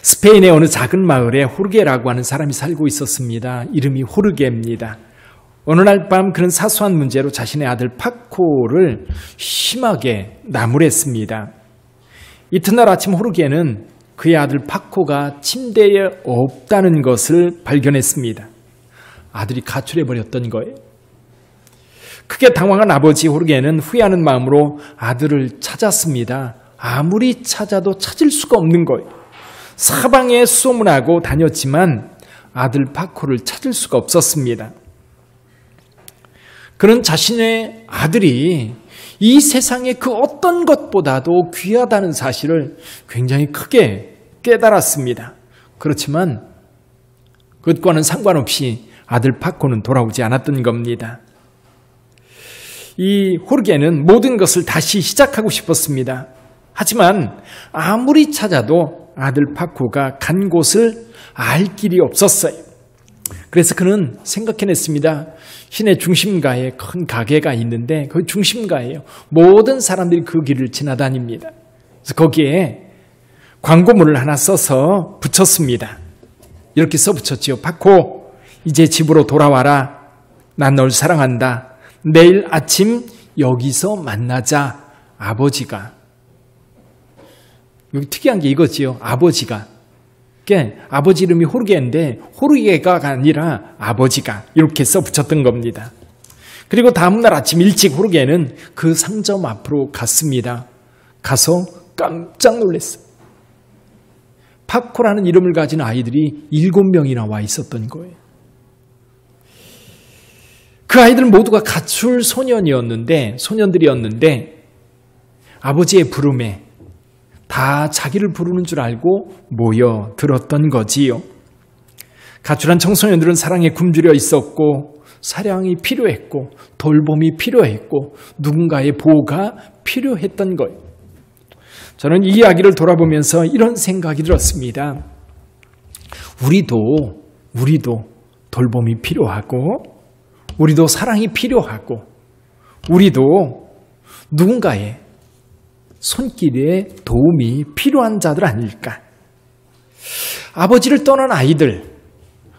스페인의 어느 작은 마을에 호르게라고 하는 사람이 살고 있었습니다. 이름이 호르게입니다. 어느 날 밤 그런 사소한 문제로 자신의 아들 파코를 심하게 나무랬습니다. 이튿날 아침 호르게는 그의 아들 파코가 침대에 없다는 것을 발견했습니다. 아들이 가출해버렸던 거예요. 크게 당황한 아버지 호르게는 후회하는 마음으로 아들을 찾았습니다. 아무리 찾아도 찾을 수가 없는 거예요. 사방에 수소문하고 다녔지만 아들 파코를 찾을 수가 없었습니다. 그는 자신의 아들이 이 세상의 그 어떤 것보다도 귀하다는 사실을 굉장히 크게 깨달았습니다. 그렇지만 그것과는 상관없이 아들 파코는 돌아오지 않았던 겁니다. 이 호르게는 모든 것을 다시 시작하고 싶었습니다. 하지만 아무리 찾아도 아들 파코가 간 곳을 알 길이 없었어요. 그래서 그는 생각해냈습니다. 시내 중심가에 큰 가게가 있는데 그 중심가예요. 모든 사람들이 그 길을 지나다닙니다. 그래서 거기에 광고물을 하나 써서 붙였습니다. 이렇게 써붙였지요. 파코, 이제 집으로 돌아와라. 난 널 사랑한다. 내일 아침 여기서 만나자. 아버지가. 여기 특이한 게 이거지요. 아버지가. 아버지 이름이 호르게인데 호르게가 아니라 아버지가 이렇게 써붙였던 겁니다. 그리고 다음날 아침 일찍 호르게는 그 상점 앞으로 갔습니다. 가서 깜짝 놀랐어요. 파코라는 이름을 가진 아이들이 7명이나 와 있었던 거예요. 그 아이들은 모두가 가출 소년들이었는데 아버지의 부름에 다 자기를 부르는 줄 알고 모여들었던 거지요. 가출한 청소년들은 사랑에 굶주려 있었고 사랑이 필요했고 돌봄이 필요했고 누군가의 보호가 필요했던 거예요. 저는 이 이야기를 돌아보면서 이런 생각이 들었습니다. 우리도 돌봄이 필요하고 우리도 사랑이 필요하고 우리도 누군가의 손길에 도움이 필요한 자들 아닐까. 아버지를 떠난 아이들,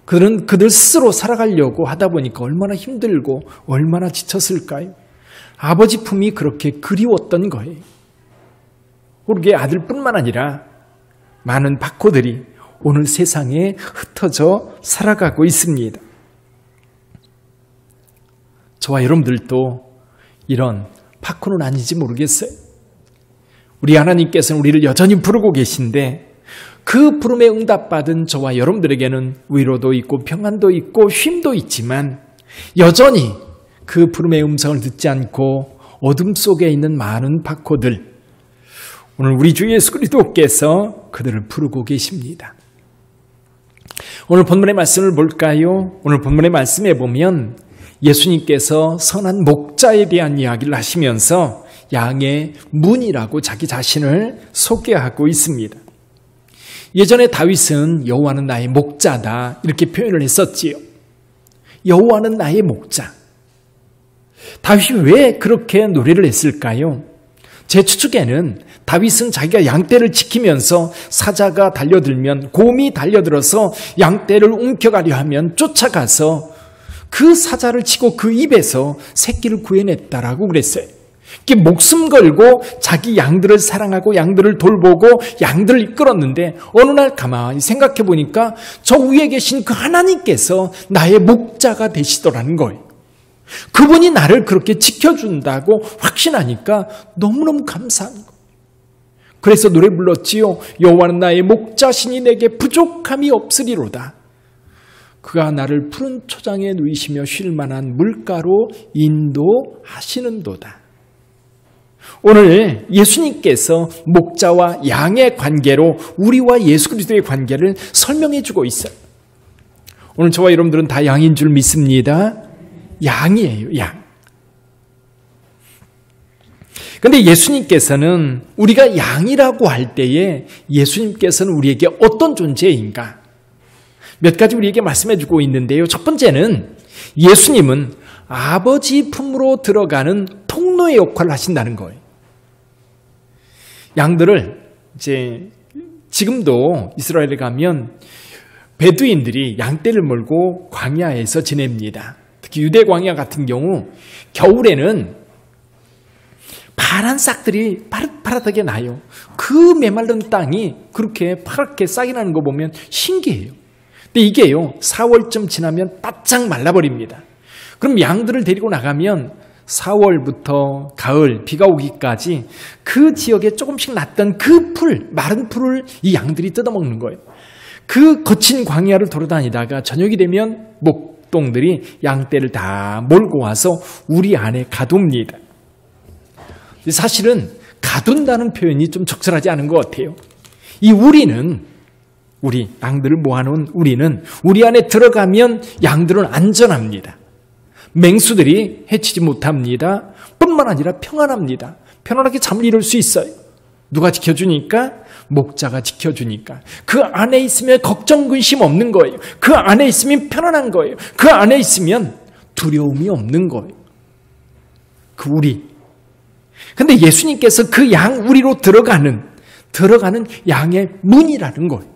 그들 스스로 살아가려고 하다 보니까 얼마나 힘들고 얼마나 지쳤을까요? 아버지 품이 그렇게 그리웠던 거예요. 호르게 아들뿐만 아니라 많은 파코들이 오늘 세상에 흩어져 살아가고 있습니다. 저와 여러분들도 이런 파코는 아닌지 모르겠어요. 우리 하나님께서는 우리를 여전히 부르고 계신데 그 부름에 응답받은 저와 여러분들에게는 위로도 있고 평안도 있고 쉼도 있지만 여전히 그 부름의 음성을 듣지 않고 어둠 속에 있는 많은 파코들, 오늘 우리 주 예수 그리스도께서 그들을 부르고 계십니다. 오늘 본문의 말씀을 볼까요? 오늘 본문의 말씀에 보면 예수님께서 선한 목자에 대한 이야기를 하시면서 양의 문이라고 자기 자신을 소개하고 있습니다. 예전에 다윗은 여호와는 나의 목자다 이렇게 표현을 했었지요. 여호와는 나의 목자. 다윗이 왜 그렇게 노래를 했을까요? 제 추측에는 다윗은 자기가 양떼를 지키면서 사자가 달려들면, 곰이 달려들어서 양떼를 움켜가려 하면 쫓아가서 그 사자를 치고 그 입에서 새끼를 구해냈다라고 그랬어요. 목숨 걸고 자기 양들을 사랑하고 양들을 돌보고 양들을 이끌었는데 어느 날 가만히 생각해 보니까 저 위에 계신 그 하나님께서 나의 목자가 되시더라는 거예요. 그분이 나를 그렇게 지켜준다고 확신하니까 너무너무 감사한 거예요. 그래서 노래 불렀지요. 여호와는 나의 목자시니 내게 부족함이 없으리로다. 그가 나를 푸른 초장에 누이시며 쉴 만한 물가로 인도하시는도다. 오늘 예수님께서 목자와 양의 관계로 우리와 예수 그리스도의 관계를 설명해 주고 있어요. 오늘 저와 여러분들은 다 양인 줄 믿습니다. 양이에요, 양. 그런데 예수님께서는 우리가 양이라고 할 때에 예수님께서는 우리에게 어떤 존재인가? 몇 가지 우리에게 말씀해 주고 있는데요. 첫 번째는 예수님은 아버지 품으로 들어가는 통로의 역할을 하신다는 거예요. 양들을 이제 지금도 이스라엘에 가면 베두인들이 양떼를 몰고 광야에서 지냅니다. 특히 유대 광야 같은 경우 겨울에는 파란 싹들이 파릇파릇하게 나요. 그 메마른 땅이 그렇게 파랗게 싹이 나는 거 보면 신기해요. 근데 이게요, 4월쯤 지나면 바짝 말라버립니다. 그럼 양들을 데리고 나가면 4월부터 가을, 비가 오기까지 그 지역에 조금씩 났던 그 마른 풀을 이 양들이 뜯어먹는 거예요. 그 거친 광야를 돌아다니다가 저녁이 되면 목동들이 양떼를 다 몰고 와서 우리 안에 가둡니다. 사실은 가둔다는 표현이 좀 적절하지 않은 것 같아요. 이 우리 양들을 모아놓은 우리는 우리 안에 들어가면 양들은 안전합니다. 맹수들이 해치지 못합니다. 뿐만 아니라 평안합니다. 편안하게 잠을 이룰 수 있어요. 누가 지켜주니까? 목자가 지켜주니까. 그 안에 있으면 걱정 근심 없는 거예요. 그 안에 있으면 편안한 거예요. 그 안에 있으면 두려움이 없는 거예요. 그 우리. 근데 예수님께서 그 양 우리로 들어가는 양의 문이라는 거예요.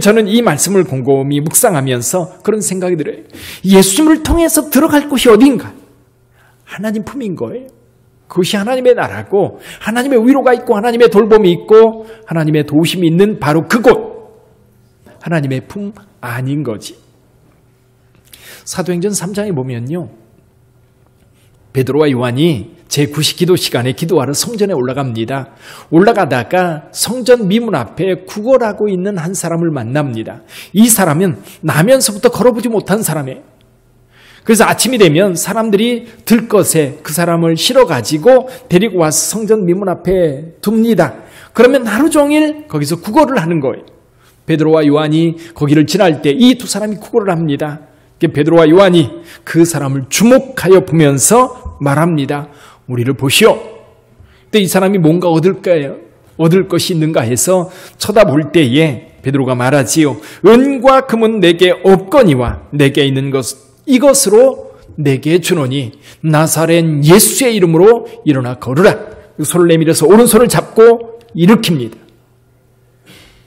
저는 이 말씀을 곰곰이 묵상하면서 그런 생각이 들어요. 예수님을 통해서 들어갈 곳이 어딘가? 하나님 품인 거예요. 그것이 하나님의 나라고 하나님의 위로가 있고 하나님의 돌봄이 있고 하나님의 도우심이 있는 바로 그곳. 하나님의 품 아닌 거지. 사도행전 3장에 보면요. 베드로와 요한이 제9시 기도 시간에 기도하러 성전에 올라갑니다. 올라가다가 성전 미문 앞에 구걸하고 있는 한 사람을 만납니다. 이 사람은 나면서부터 걸어보지 못한 사람이에요. 그래서 아침이 되면 사람들이 들것에 그 사람을 실어가지고 데리고 와서 성전 미문 앞에 둡니다. 그러면 하루 종일 거기서 구걸을 하는 거예요. 베드로와 요한이 거기를 지날 때 이 두 사람이 구걸을 합니다. 베드로와 요한이 그 사람을 주목하여 보면서 말합니다. 우리를 보시오. 근데 이 사람이 뭔가 얻을 것이 있는가 해서 쳐다볼 때에 베드로가 말하지요. 은과 금은 내게 없거니와 내게 있는 이것으로 내게 주노니 나사렛 예수의 이름으로 일어나 걸으라. 손을 내밀어서 오른손을 잡고 일으킵니다.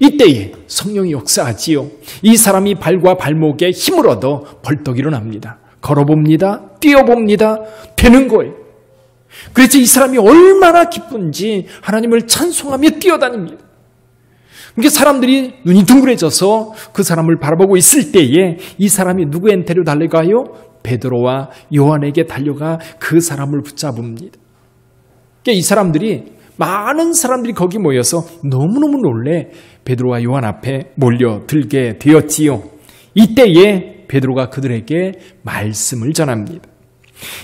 이때에 성령이 역사하지요. 이 사람이 발과 발목에 힘을 얻어 벌떡 일어납니다. 걸어봅니다. 뛰어봅니다. 되는 거예요. 그래서 이 사람이 얼마나 기쁜지 하나님을 찬송하며 뛰어다닙니다. 그러니까 사람들이 눈이 둥그레져서 그 사람을 바라보고 있을 때에 이 사람이 누구한테로 달려가요? 베드로와 요한에게 달려가 그 사람을 붙잡습니다. 그러니까 이 사람들이 많은 사람들이 거기 모여서 너무너무 놀래 베드로와 요한 앞에 몰려들게 되었지요. 이때에 베드로가 그들에게 말씀을 전합니다.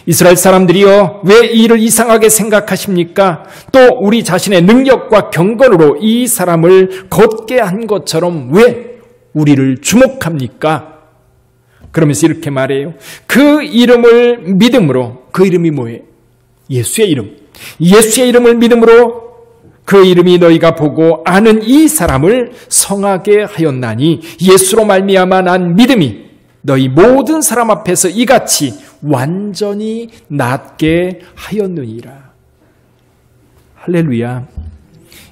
이스라엘 사람들이여 왜 이 일을 이상하게 생각하십니까? 또 우리 자신의 능력과 경건으로 이 사람을 걷게 한 것처럼 왜 우리를 주목합니까? 그러면서 이렇게 말해요. 그 이름을 믿음으로, 그 이름이 뭐예요? 예수의 이름. 예수의 이름을 믿음으로 그 이름이 너희가 보고 아는 이 사람을 성하게 하였나니 예수로 말미암아 난 믿음이 너희 모든 사람 앞에서 이같이 완전히 낫게 하였느니라. 할렐루야.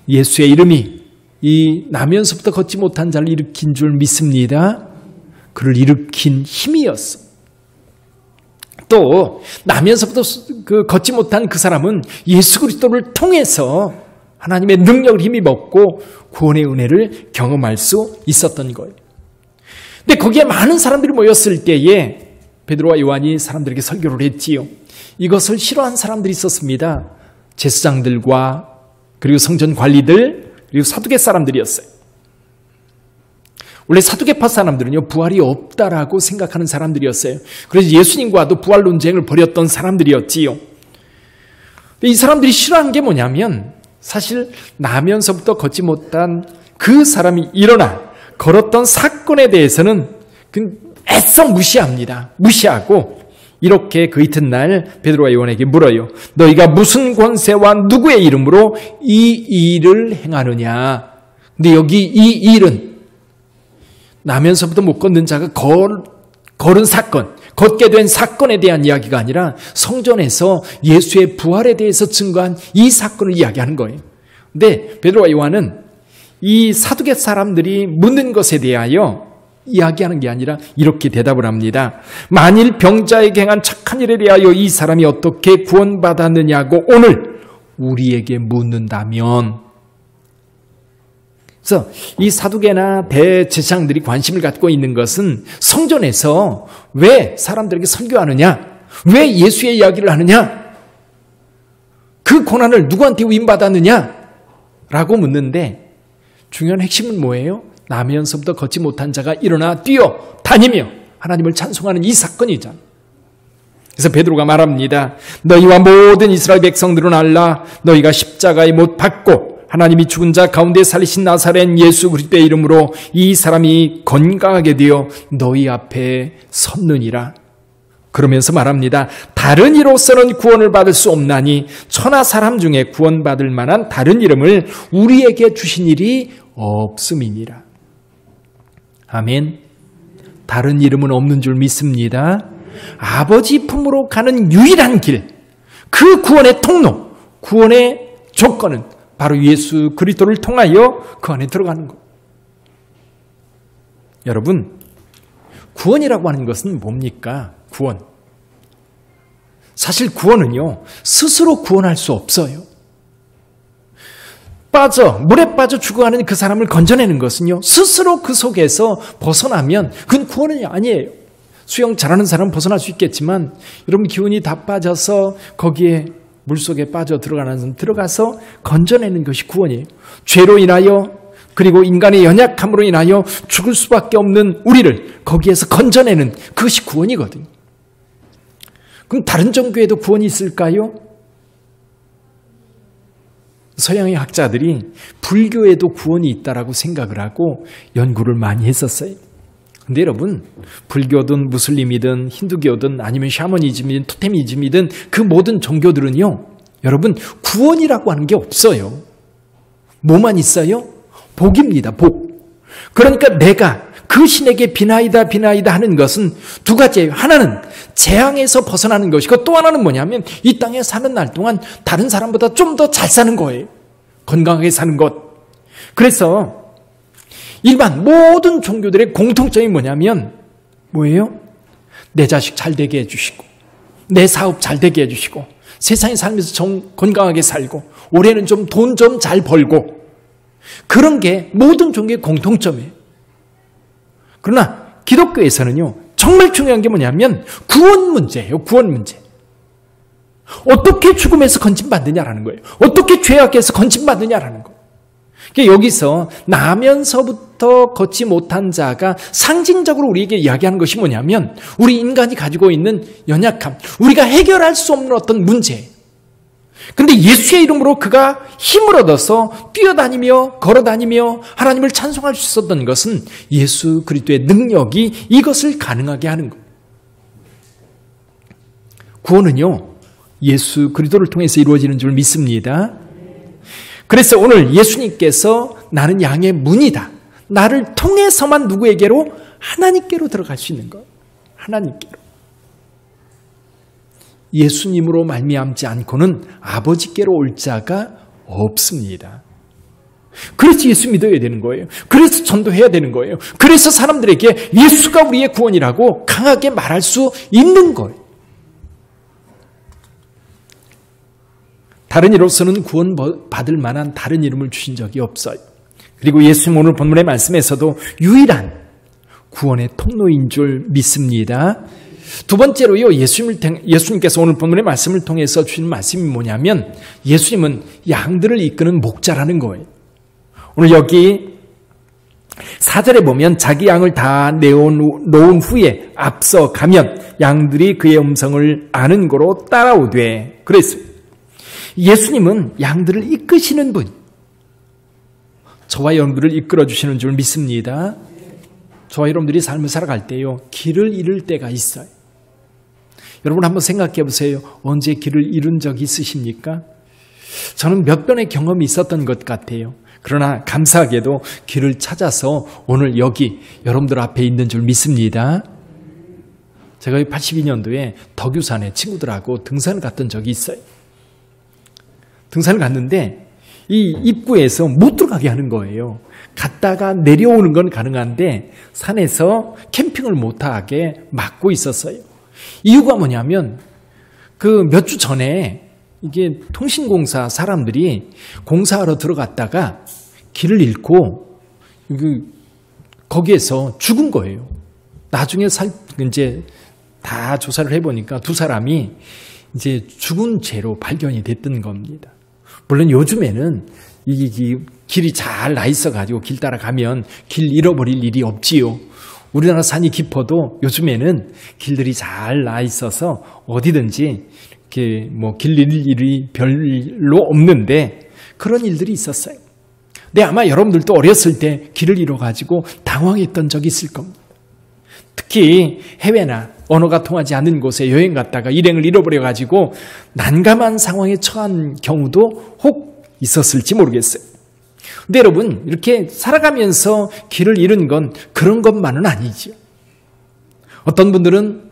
예수의 이름이 이 나면서부터 걷지 못한 자를 일으킨 줄 믿습니다. 그를 일으킨 힘이었어. 또 나면서부터 걷지 못한 그 사람은 예수 그리스도를 통해서 하나님의 능력을 힘입었고 구원의 은혜를 경험할 수 있었던 거예요. 근데 거기에 많은 사람들이 모였을 때에 베드로와 요한이 사람들에게 설교를 했지요. 이것을 싫어한 사람들이 있었습니다. 제사장들과 그리고 성전 관리들 그리고 사두개 사람들이었어요. 원래 사두개파 사람들은요, 부활이 없다라고 생각하는 사람들이었어요. 그래서 예수님과도 부활 논쟁을 벌였던 사람들이었지요. 근데 이 사람들이 싫어한 게 뭐냐면 사실 나면서부터 걷지 못한 그 사람이 일어나 걸었던 사건에 대해서는 애써 무시합니다. 무시하고 이렇게 그 이튿날 베드로와 요한에게 물어요. 너희가 무슨 권세와 누구의 이름으로 이 일을 행하느냐? 근데 여기 이 일은 나면서부터 못 걷는 자가 걸은 사건, 걷게 된 사건에 대한 이야기가 아니라 성전에서 예수의 부활에 대해서 증거한 이 사건을 이야기하는 거예요. 근데 베드로와 요한은 이 사두개 사람들이 묻는 것에 대하여 이야기하는 게 아니라 이렇게 대답을 합니다. 만일 병자에게 행한 착한 일에 대하여 이 사람이 어떻게 구원받았느냐고 오늘 우리에게 묻는다면, 그래서 이 사두개나 대제사장들이 관심을 갖고 있는 것은 성전에서 왜 사람들에게 설교하느냐, 왜 예수의 이야기를 하느냐, 그 고난을 누구한테 위임받았느냐 라고 묻는데, 중요한 핵심은 뭐예요? 나면서부터 걷지 못한 자가 일어나 뛰어 다니며 하나님을 찬송하는 이 사건이잖아. 그래서 베드로가 말합니다. 너희와 모든 이스라엘 백성들은 알라. 너희가 십자가에 못 박고 하나님이 죽은 자 가운데 살리신 나사렛 예수 그리스도의 이름으로 이 사람이 건강하게 되어 너희 앞에 섰느니라. 그러면서 말합니다. 다른 이로서는 구원을 받을 수 없나니 천하 사람 중에 구원받을 만한 다른 이름을 우리에게 주신 일이 없음이니라. 아멘. 다른 이름은 없는 줄 믿습니다. 아버지 품으로 가는 유일한 길, 그 구원의 통로, 구원의 조건은 바로 예수 그리스도를 통하여 그 안에 들어가는 것. 여러분, 구원이라고 하는 것은 뭡니까? 구원. 사실 구원은요, 스스로 구원할 수 없어요. 물에 빠져 죽어가는 그 사람을 건져내는 것은요, 스스로 그 속에서 벗어나면 그건 구원이 아니에요. 수영 잘하는 사람은 벗어날 수 있겠지만, 여러분 기운이 다 빠져서 거기에 물속에 빠져 들어가는 사람 들어가서 건져내는 것이 구원이에요. 죄로 인하여, 그리고 인간의 연약함으로 인하여 죽을 수밖에 없는 우리를 거기에서 건져내는 그것이 구원이거든요. 그럼 다른 종교에도 구원이 있을까요? 서양의 학자들이 불교에도 구원이 있다라고 생각을 하고 연구를 많이 했었어요. 근데 여러분, 불교든 무슬림이든 힌두교든 아니면 샤머니즘이든 토테미즘이든 그 모든 종교들은요, 여러분 구원이라고 하는 게 없어요. 뭐만 있어요? 복입니다. 복. 그러니까 내가 그 신에게 비나이다 하는 것은 두 가지예요. 하나는 재앙에서 벗어나는 것이고, 또 하나는 뭐냐면 이 땅에 사는 날 동안 다른 사람보다 좀 더 잘 사는 거예요. 건강하게 사는 것. 그래서 일반 모든 종교들의 공통점이 뭐예요? 내 자식 잘 되게 해주시고, 내 사업 잘 되게 해주시고, 세상에 살면서 건강하게 살고, 올해는 좀 돈 좀 잘 벌고, 그런 게 모든 종교의 공통점이에요. 그러나 기독교에서는요, 정말 중요한 게 뭐냐면 구원 문제예요. 구원 문제. 어떻게 죽음에서 건진받느냐라는 거예요. 어떻게 죄악에서 건진받느냐라는 거예요. 여기서 나면서부터 걷지 못한 자가 상징적으로 우리에게 이야기하는 것이 뭐냐면 우리 인간이 가지고 있는 연약함, 우리가 해결할 수 없는 어떤 문제. 근데 예수의 이름으로 그가 힘을 얻어서 뛰어다니며 걸어다니며 하나님을 찬송할 수 있었던 것은 예수 그리스도의 능력이 이것을 가능하게 하는 것. 구원은요, 예수 그리스도를 통해서 이루어지는 줄 믿습니다. 그래서 오늘 예수님께서 나는 양의 문이다. 나를 통해서만 누구에게로? 하나님께로 들어갈 수 있는 것. 하나님께로. 예수님으로 말미암지 않고는 아버지께로 올 자가 없습니다. 그래서 예수 믿어야 되는 거예요. 그래서 전도해야 되는 거예요. 그래서 사람들에게 예수가 우리의 구원이라고 강하게 말할 수 있는 거예요. 다른 이로서는 구원받을 만한 다른 이름을 주신 적이 없어요. 그리고 예수님 오늘 본문의 말씀에서도 유일한 구원의 통로인 줄 믿습니다. 두 번째로요, 예수님께서 오늘 본문의 말씀을 통해서 주신 말씀이 뭐냐면 예수님은 양들을 이끄는 목자라는 거예요. 오늘 여기 4절에 보면 자기 양을 다 내어놓은 후에 앞서 가면 양들이 그의 음성을 아는 거로 따라오되, 그랬어요. 예수님은 양들을 이끄시는 분, 저와 여러분들을 이끌어주시는 줄 믿습니다. 저와 여러분들이 삶을 살아갈 때요, 길을 잃을 때가 있어요. 여러분 한번 생각해 보세요. 언제 길을 잃은 적이 있으십니까? 저는 몇 번의 경험이 있었던 것 같아요. 그러나 감사하게도 길을 찾아서 오늘 여기 여러분들 앞에 있는 줄 믿습니다. 제가 82년도에 덕유산에 친구들하고 등산을 갔던 적이 있어요. 등산을 갔는데 이 입구에서 못 들어가게 하는 거예요. 갔다가 내려오는 건 가능한데 산에서 캠핑을 못하게 막고 있었어요. 이유가 뭐냐면 그 몇 주 전에 이게 통신공사 사람들이 공사하러 들어갔다가 길을 잃고 거기에서 죽은 거예요. 나중에 이제 다 조사를 해보니까 두 사람이 이제 죽은 채로 발견이 됐던 겁니다. 물론 요즘에는 이 길이 잘 나 있어가지고 길 따라가면 길 잃어버릴 일이 없지요. 우리나라 산이 깊어도 요즘에는 길들이 잘 나 있어서 어디든지 이렇게 뭐 길 잃을 일이 별로 없는데 그런 일들이 있었어요. 근데 아마 여러분들도 어렸을 때 길을 잃어가지고 당황했던 적이 있을 겁니다. 특히 해외나 언어가 통하지 않는 곳에 여행 갔다가 일행을 잃어버려가지고 난감한 상황에 처한 경우도 혹 있었을지 모르겠어요. 근데 여러분, 이렇게 살아가면서 길을 잃은 건 그런 것만은 아니죠. 어떤 분들은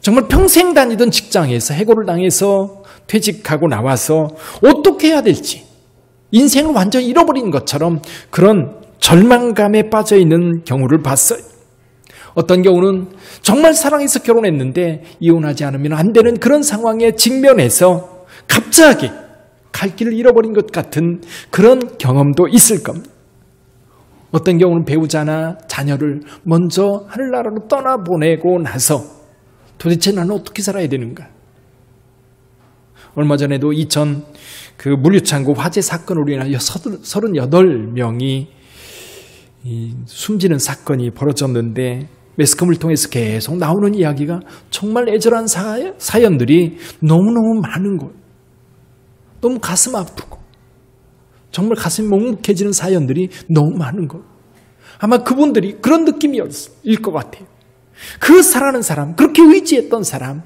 정말 평생 다니던 직장에서 해고를 당해서 퇴직하고 나와서 어떻게 해야 될지 인생을 완전히 잃어버린 것처럼 그런 절망감에 빠져 있는 경우를 봤어요. 어떤 경우는 정말 사랑해서 결혼했는데 이혼하지 않으면 안 되는 그런 상황에 직면해서 갑자기 갈 길을 잃어버린 것 같은 그런 경험도 있을 겁니다. 어떤 경우는 배우자나 자녀를 먼저 하늘나라로 떠나보내고 나서 도대체 나는 어떻게 살아야 되는가? 얼마 전에도 이천 물류창고 화재 사건으로 인하여 38명이 숨지는 사건이 벌어졌는데 매스컴을 통해서 계속 나오는 이야기가 정말 애절한 사연들이 너무너무 많은 거예요. 너무 가슴 아프고 정말 가슴이 먹먹해지는 사연들이 너무 많은 거예요. 아마 그분들이 그런 느낌일 것 같아요. 그 사랑하는 사람, 그렇게 의지했던 사람,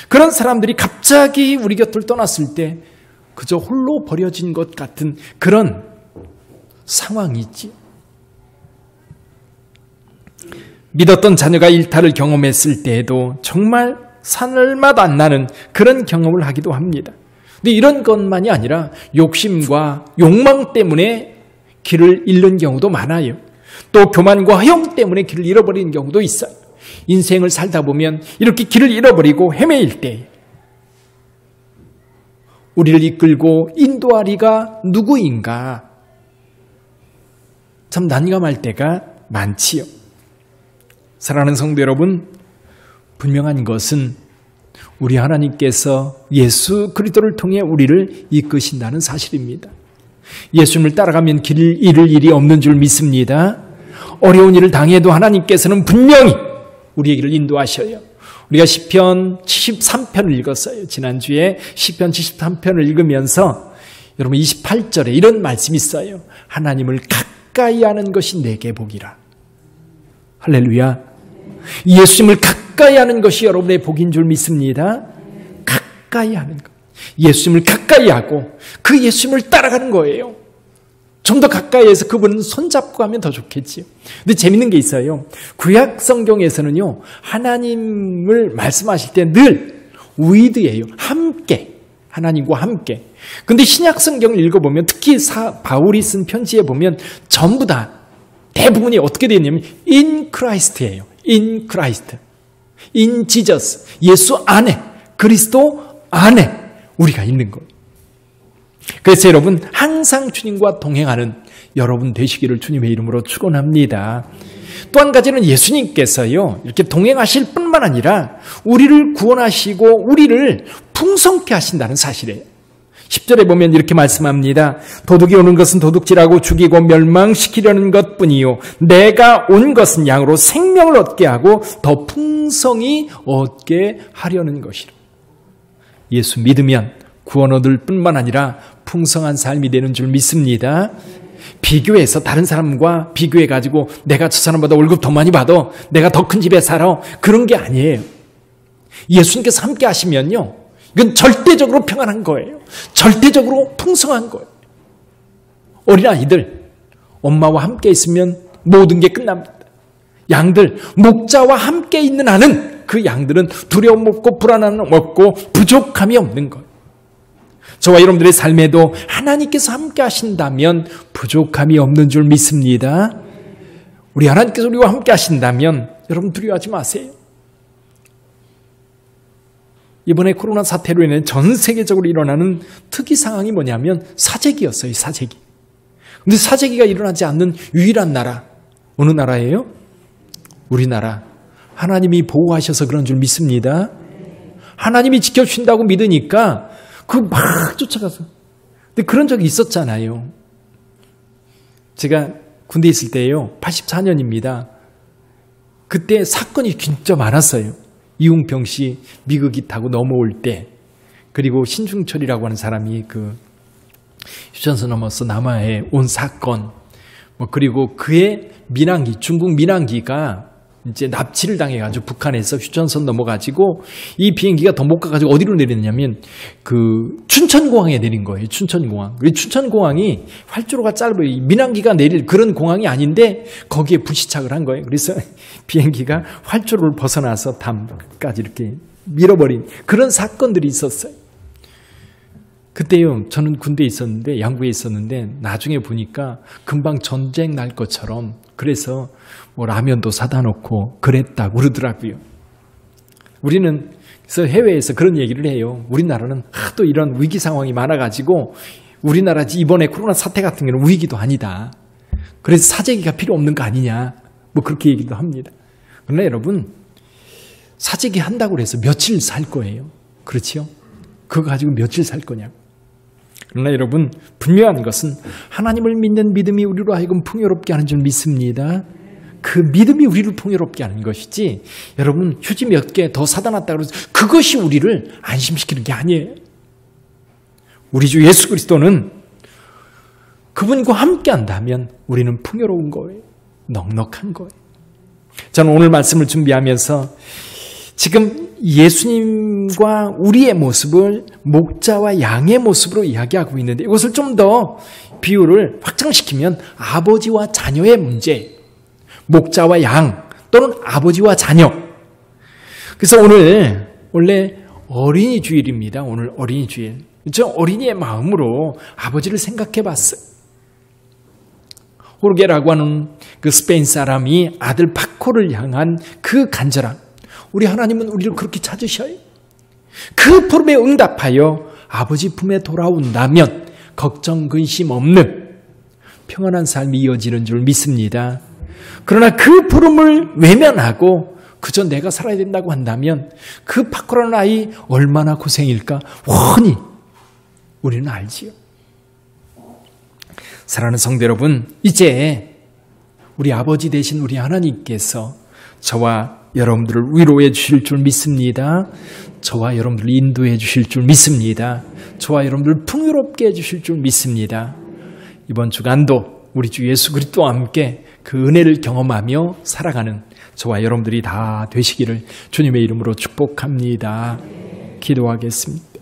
그런 사람들이 갑자기 우리 곁을 떠났을 때 그저 홀로 버려진 것 같은 그런 상황이지. 믿었던 자녀가 일탈을 경험했을 때에도 정말 산을맛 안 나는 그런 경험을 하기도 합니다. 근데 이런 것만이 아니라 욕심과 욕망 때문에 길을 잃는 경우도 많아요. 또 교만과 허영 때문에 길을 잃어버리는 경우도 있어요. 인생을 살다 보면 이렇게 길을 잃어버리고 헤매일 때 우리를 이끌고 인도하리가 누구인가 참 난감할 때가 많지요. 사랑하는 성도 여러분, 분명한 것은 우리 하나님께서 예수 그리스도를 통해 우리를 이끄신다는 사실입니다. 예수님을 따라가면 길을 잃을 일이 없는 줄 믿습니다. 어려운 일을 당해도 하나님께서는 분명히 우리의 길을 인도하셔요. 우리가 시편 73편을 읽었어요. 지난주에 시편 73편을 읽으면서 여러분 28절에 이런 말씀이 있어요. 하나님을 가까이 하는 것이 내게 복이라. 할렐루야. 예수님을 가까이 하는 것이 여러분의 복인 줄 믿습니다. 가까이 하는 것. 예수님을 가까이 하고 그 예수님을 따라가는 거예요. 좀 더 가까이에서 그분은 손잡고 하면 더 좋겠지요. 근데 재밌는 게 있어요. 구약 성경에서는요, 하나님을 말씀하실 때 늘 with예요. 함께. 하나님과 함께. 근데 신약 성경을 읽어보면 특히 바울이 쓴 편지에 보면 전부 다 대부분이 어떻게 되어 있냐면 in Christ예요. in Christ. in Jesus. 예수 안에, 그리스도 안에 우리가 있는 거예요. 그래서 여러분 항상 주님과 동행하는 여러분 되시기를 주님의 이름으로 축원합니다. 또 한 가지는 예수님께서요 이렇게 동행하실 뿐만 아니라 우리를 구원하시고 우리를 풍성케 하신다는 사실이에요. 10절에 보면 이렇게 말씀합니다. 도둑이 오는 것은 도둑질하고 죽이고 멸망시키려는 것뿐이요 내가 온 것은 양으로 생명을 얻게 하고 더 풍성히 얻게 하려는 것이라. 예수 믿으면 구원 얻을 뿐만 아니라 풍성한 삶이 되는 줄 믿습니다. 비교해서 다른 사람과 비교해가지고 내가 저 사람보다 월급 더 많이 받아, 내가 더 큰 집에 살아, 그런 게 아니에요. 예수님께서 함께 하시면요 이건 절대적으로 평안한 거예요. 절대적으로 풍성한 거예요. 어린아이들 엄마와 함께 있으면 모든 게 끝납니다. 양들 목자와 함께 있는 한은 그 양들은 두려움 없고 불안함 없고 부족함이 없는 거예요. 저와 여러분들의 삶에도 하나님께서 함께 하신다면 부족함이 없는 줄 믿습니다. 우리 하나님께서 우리와 함께 하신다면 여러분 두려워하지 마세요. 이번에 코로나 사태로 인해 전 세계적으로 일어나는 특이 상황이 뭐냐면 사재기였어요. 사재기. 근데 사재기가 일어나지 않는 유일한 나라 어느 나라예요? 우리나라. 하나님이 보호하셔서 그런 줄 믿습니다. 하나님이 지켜주신다고 믿으니까 막 쫓아가서. 근데 그런 적이 있었잖아요. 제가 군대에 있을 때예요. 84년입니다. 그때 사건이 진짜 많았어요. 이웅평 씨 미국이 타고 넘어올 때, 그리고 신중철이라고 하는 사람이 휴전선 넘어서 남하에 온 사건, 그리고 그의 민항기, 중국 민항기가 이제 납치를 당해가지고 북한에서 휴전선 넘어가지고 이 비행기가 더 못 가가지고 어디로 내리느냐면 춘천공항에 내린 거예요. 춘천공항. 춘천공항이 활주로가 짧아요. 민항기가 내릴 그런 공항이 아닌데 거기에 불시착을 한 거예요. 그래서 비행기가 활주로를 벗어나서 담까지 이렇게 밀어버린 그런 사건들이 있었어요. 그때요, 저는 군대에 있었는데, 양구에 있었는데, 나중에 보니까 금방 전쟁 날 것처럼, 그래서 라면도 사다 놓고 그랬다고 그러더라고요. 우리는, 그래서 해외에서 그런 얘기를 해요. 우리나라는 하도 이런 위기 상황이 많아가지고, 우리나라 이번에 코로나 사태 같은 경우는 위기도 아니다. 그래서 사재기가 필요 없는 거 아니냐. 그렇게 얘기도 합니다. 그러나 여러분, 사재기 한다고 해서 며칠 살 거예요. 그렇지요? 그거 가지고 며칠 살 거냐고. 그러나 여러분, 분명한 것은 하나님을 믿는 믿음이 우리로 하여금 풍요롭게 하는 줄 믿습니다. 그 믿음이 우리를 풍요롭게 하는 것이지, 여러분 휴지 몇 개 더 사다 놨다고 해서 그것이 우리를 안심시키는 게 아니에요. 우리 주 예수 그리스도는 그분과 함께 한다면 우리는 풍요로운 거예요. 넉넉한 거예요. 저는 오늘 말씀을 준비하면서 지금 예수님과 우리의 모습을 목자와 양의 모습으로 이야기하고 있는데, 이것을 좀 더 비유를 확장시키면 아버지와 자녀의 문제, 목자와 양 또는 아버지와 자녀. 그래서 오늘 원래 어린이 주일입니다. 오늘 어린이 주일. 저 어린이의 마음으로 아버지를 생각해 봤어요. 호르게라고 하는 그 스페인 사람이 아들 파코를 향한 그 간절함. 우리 하나님은 우리를 그렇게 찾으셔요. 그 부름에 응답하여 아버지 품에 돌아온다면 걱정, 근심 없는 평안한 삶이 이어지는 줄 믿습니다. 그러나 그 부름을 외면하고 그저 내가 살아야 된다고 한다면 그 파코라는 아이 얼마나 고생일까 훤히 우리는 알지요. 사랑하는 성도 여러분, 이제 우리 아버지 되신 우리 하나님께서 저와 여러분들을 위로해 주실 줄 믿습니다. 저와 여러분들을 인도해 주실 줄 믿습니다. 저와 여러분들을 풍요롭게 해 주실 줄 믿습니다. 이번 주간도 우리 주 예수 그리스도와 함께 그 은혜를 경험하며 살아가는 저와 여러분들이 다 되시기를 주님의 이름으로 축복합니다. 기도하겠습니다.